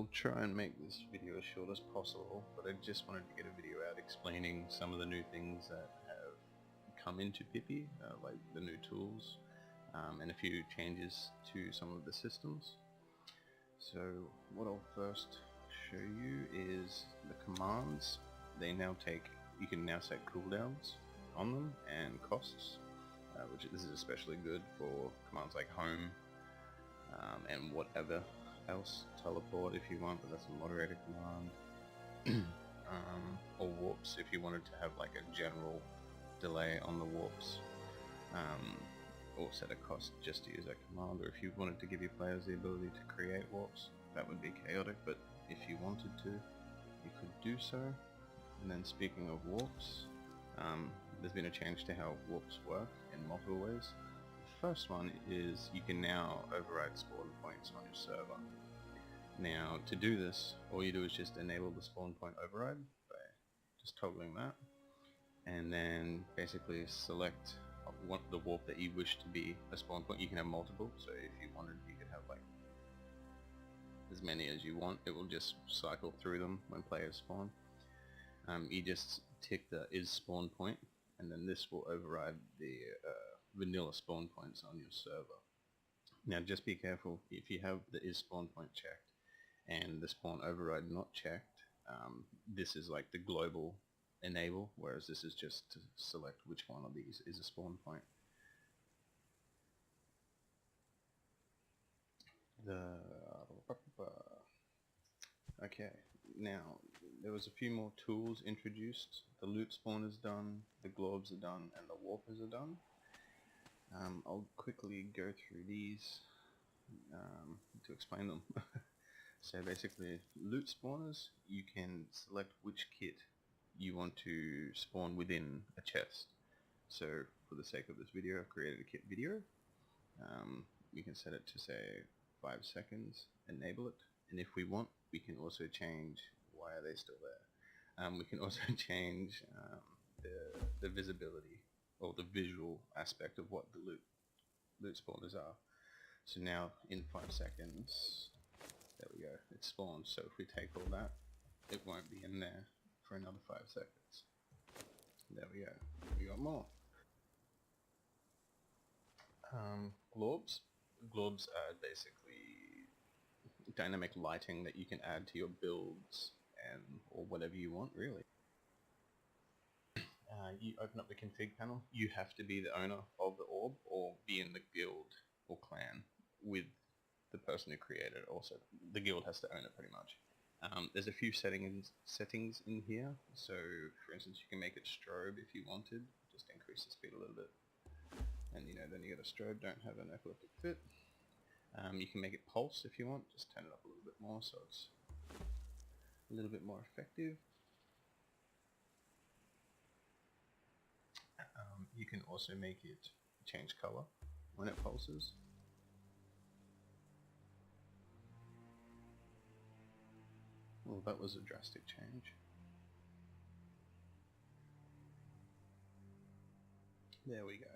I'll try and make this video as short as possible, but I just wanted to get a video out explaining some of the new things that have come into Pippi, like the new tools, and a few changes to some of the systems. So what I'll first show you is the commands. You can now set cooldowns on them and costs, which this is especially good for commands like home and whatever else. Teleport if you want, but that's a moderator command. Or warps if you wanted to have like a general delay on the warps, or set a cost just to use that command, or if you wanted to give your players the ability to create warps. That would be chaotic, but if you wanted to, you could do so. And then speaking of warps, there's been a change to how warps work in multiple ways. The first one is you can now override spawn points on your server. Now to do this, all you do is just enable the spawn point override by just toggling that, and then basically select the warp that you wish to be a spawn point. You can have multiple, so if you wanted, you could have like as many as you want. It will just cycle through them when players spawn. You just tick the is spawn point, and then this will override the vanilla spawn points on your server. Now just be careful, if you have the is spawn point checked and the spawn override not checked, this is like the global enable, whereas this is just to select which one of these is a spawn point. Okay, now there was a few more tools introduced. The loot spawn is done, the globes are done, and the warpers are done. I'll quickly go through these to explain them. So basically, loot spawners, you can select which kit you want to spawn within a chest. So for the sake of this video, I've created a kit video. We can set it to say 5 seconds, enable it, and if we want, we can also change why are they still there. We can also change the visibility or the visual aspect of what the loot spawners are. So now in 5 seconds, there we go, it spawns. So if we take all that, it won't be in there for another 5 seconds. There we go, we got more. Globes. Globes are basically dynamic lighting that you can add to your builds or whatever you want, really. You open up the config panel. You have to be the owner of the orb or be in the guild or clan with the person who created it. Also, the guild has to own it pretty much. There's a few settings in here. So for instance, you can make it strobe if you wanted, just increase the speed a little bit, and then you get a strobe, don't have an epileptic fit. You can make it pulse if you want, just turn it up a little bit more so it's a little bit more effective. You can also make it change color when it pulses. Well, that was a drastic change. There we go.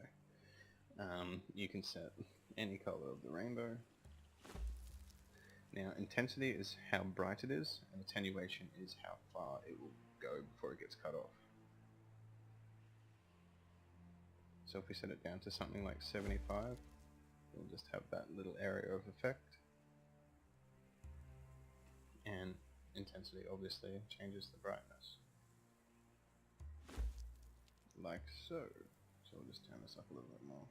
You can set any color of the rainbow. Now intensity is how bright it is, and attenuation is how far it will go before it gets cut off. So if we set it down to something like 75, we'll just have that little area of effect. And intensity obviously changes the brightness. Like so. So we'll just turn this up a little bit more.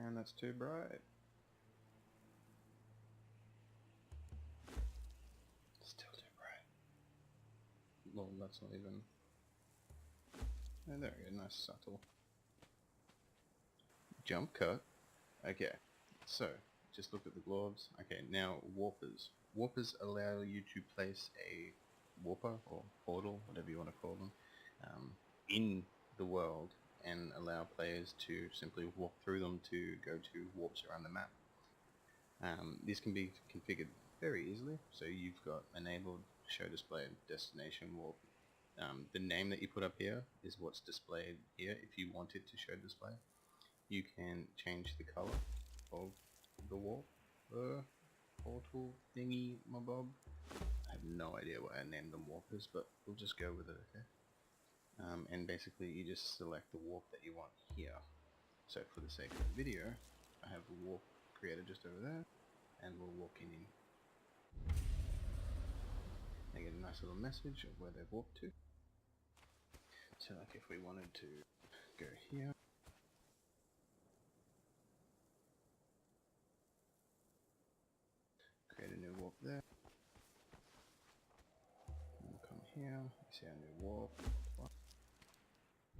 And that's too bright. Still too bright. Well, that's not even... Oh, there we go, nice subtle jump cut. Okay, so just look at the globes. Okay, now warpers. Warpers allow you to place a warper or portal, whatever you want to call them, in the world and allow players to simply walk through them to go to warps around the map. These can be configured very easily. So you've got enabled show display destination warp. The name that you put up here is what's displayed here if you want it to show display. You can change the color of the warp. portal thingy mabob. I have no idea why I named them warpers, but we'll just go with it, okay? And basically you just select the warp that you want here. So for the sake of the video, I have a warp created just over there, and we're walking in. I get a nice little message of where they've walked to. So like if we wanted to go here, create a new warp there, and we'll come here, you see our new warp,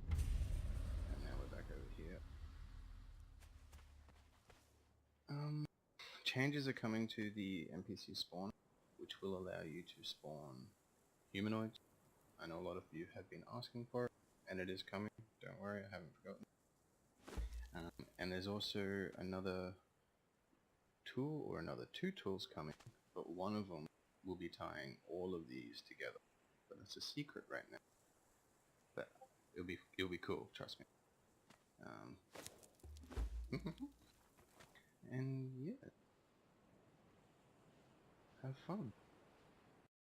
and now we're back over here. Changes are coming to the NPC spawn, which will allow you to spawn humanoids. I know a lot of you have been asking for it, and it is coming, don't worry, I haven't forgotten. And there's also another tool, or another two tools coming, but one of them will be tying all of these together. But it's a secret right now. But it'll be cool, trust me. And yeah, have fun.